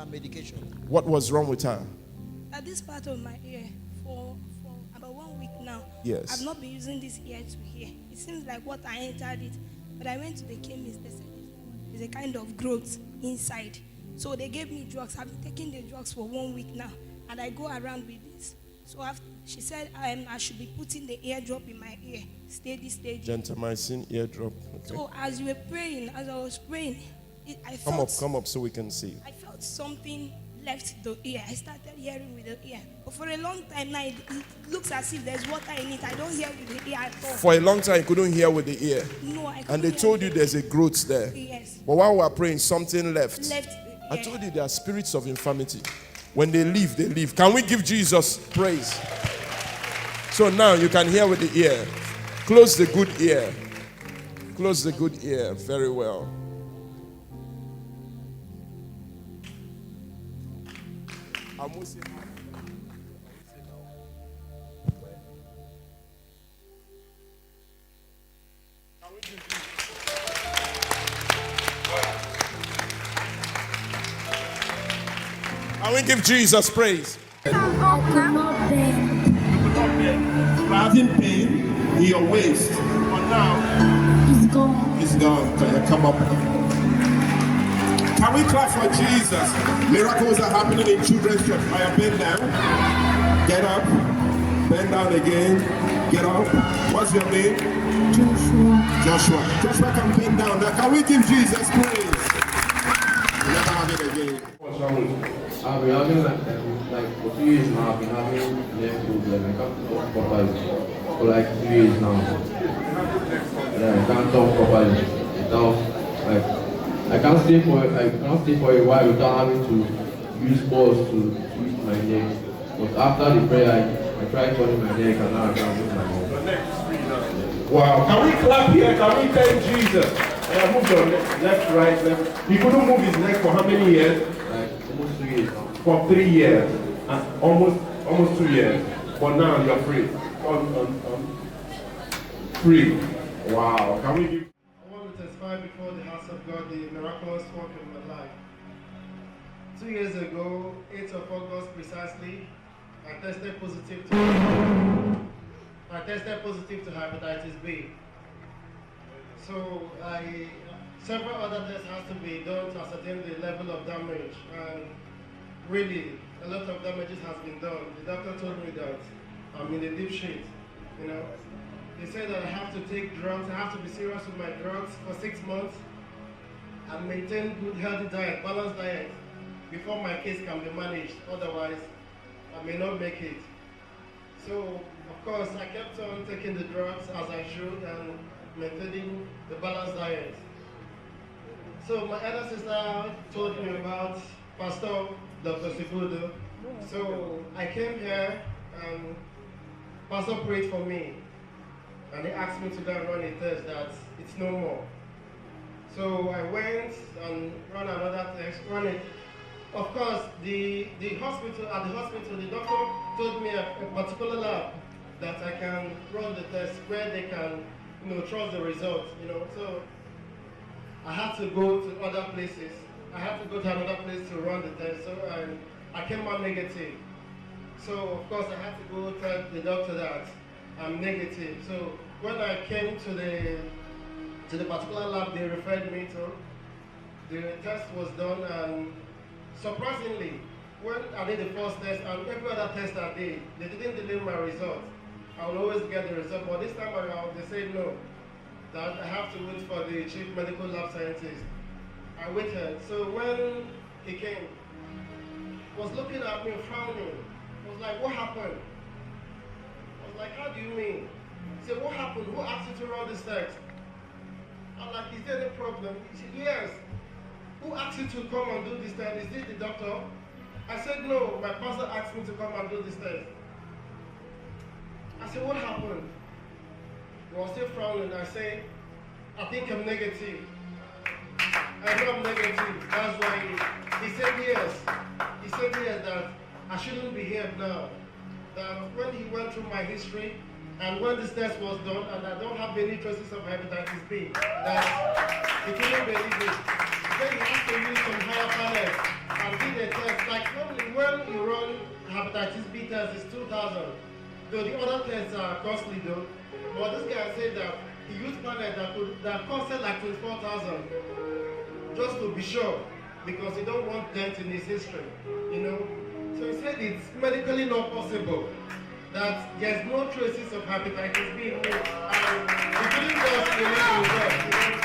her medication. What was wrong with her? At this part of my ear, for about 1 week now, Yes. I've not been using this ear to hear. It seems like what I entered it, but I went to the chemist. They said there's a kind of growth inside. So they gave me drugs. I've been taking the drugs for 1 week now, and I go around with this. So after, she said I should be putting the eardrop in my ear, steady. Gentamicin eardrop. Okay. So as I was praying, I felt. Come up so we can see. I felt something left the ear. I started hearing with the ear. But for a long time now, it looks as if there's water in it. I don't hear with the ear at all. For a long time, you couldn't hear with the ear. No, I couldn't. And they told you there's a growth there. Yes. But while we are praying, something left. Left the I ear. told you there are spirits of infirmity. When they leave, they leave. Can we give Jesus praise? So now you can hear with the ear. Close the good ear. Close the good ear. Very well. Can we give Jesus praise? Having pain in your waist, but now It's gone. it's gone. Can you come up? Can we clap for Jesus? Miracles are happening in children's church. I am bend down. Get up. Bend down again. Get up. What's your name? Joshua. Joshua can bend down. Now can we give Jesus praise? Never have it again. What's wrong with you? I've been having like for 2 years now. I've been having neck problem. I can't talk properly for like 2 years now. Yeah, I can't talk properly without like I can't stay for a while without having to use balls to twist my neck. But after the prayer, I tried turning my neck and now I can't move my neck. Wow. Can we clap here? Can we thank Jesus? Move your left, right, left. He couldn't move his neck for how many years? Like almost 2 years now. For 3 years. Almost 2 years. But now you're free. Free. Wow. Can we give? I want to testify before the house of God the miraculous work in my life. 2 years ago, 8th of August precisely, I tested positive to hepatitis B. So several other tests has to be done to ascertain the level of damage, and really a lot of damages has been done. The doctor told me that I'm in a deep shit, you know. They said that I have to take drugs, I have to be serious with my drugs for 6 months and maintain good healthy diet, balanced diet, before my case can be managed. Otherwise, I may not make it. So, of course, I kept on taking the drugs as I should and maintaining the balanced diet. So my elder sister told me about Pastor Dr. Sibudo. So I came here and Pastor prayed for me. And he asked me to go and run a test that it's no more. So I went and ran another test, run it. Of course, the hospital, the doctor told me a particular lab that I can run the test where they can, trust the results, So I had to go to other places. I had to go to another place to run the test. So I came out negative. So of course I had to go tell the doctor that I'm negative. So when I came to the particular lab they referred me to, the test was done, and surprisingly, when I did the first test and every other test I did, they didn't delay my result. I will always get the result, but this time around they said no, that I have to wait for the chief medical lab scientist. I waited. So when he came, he was looking at me frowning. I was like, what happened? I was like, how do you mean? He said, what happened? Who asked you to run this test? I'm like, is there any problem? He said, yes. Who asked you to come and do this test? Is it the doctor? I said, no, my pastor asked me to come and do this test. I said, what happened? He was still frowning. I said, I think I'm negative. I know I'm negative. That's why he said yes. He said yes, that I shouldn't be here now. That when he went through my history and when this test was done and I don't have any traces of hepatitis B, that he couldn't believe it. Then he has to use some higher panels and did a test. Like normally when you run hepatitis B test, it's 2,000. Though the other tests are costly though. But this guy said that he used panel that costed like 24,000 just to be sure, because he don't want dent in his history, you know. So he said it's medically not possible, that there's no traces of hepatitis B in me, and he couldn't just believe the result, you know.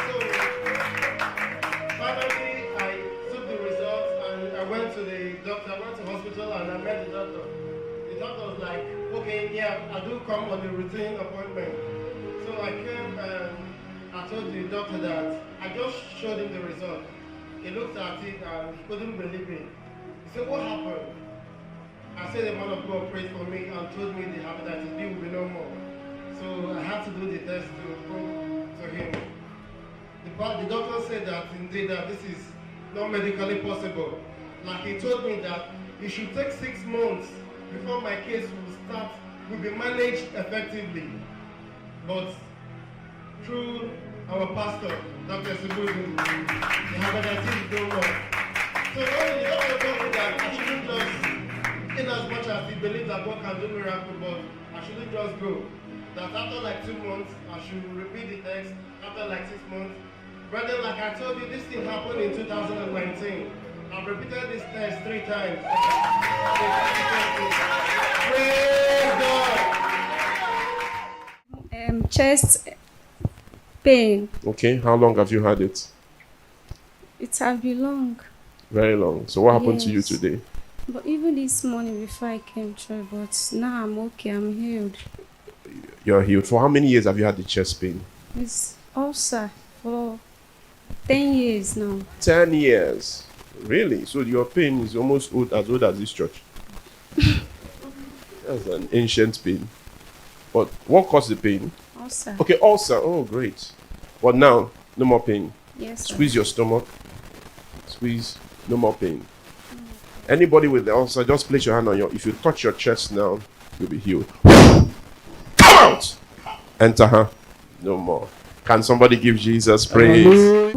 So finally I took the results and I went to the doctor, I went to hospital and I met the doctor. The doctor was like, okay, yeah, I do come on a routine appointment. So I came and I told the doctor that I just showed him the result. He looked at it and he couldn't believe it. He said, what happened? I said the man of God prayed for me and told me the hepatitis B will be no more. So I had to do the test to prove to him. The doctor said that indeed that this is not medically possible. Like he told me that it should take 6 months before my case will be managed effectively. But through our pastor, Dr. Sibudu, the hepatitis is no more. So the doctor told me that I shouldn't just, in as much as he believes that God can do miracle, but I shouldn't just go. That after like 2 months, I should repeat the test. After like 6 months, brother, like I told you, this thing happened in 2019. I've repeated this test 3 times. Praise God. Chest pain. Okay, how long have you had it? It has been long. Very long. So what happened to you Yes. today? But even this morning before I came through, but now I'm okay, I'm healed. You're healed. For how many years have you had the chest pain? It's ulcer for 10 years now. 10 years. Really? So your pain is almost as old as this church. That's an ancient pain. But what caused the pain? Ulcer. Okay, ulcer. Oh, great. But now, no more pain. Yes, sir. Squeeze your stomach. Squeeze. No more pain. Anybody with the ulcer, just place your hand on your. If you touch your chest now, you'll be healed. Come out. Enter her. No more. Can somebody give Jesus praise?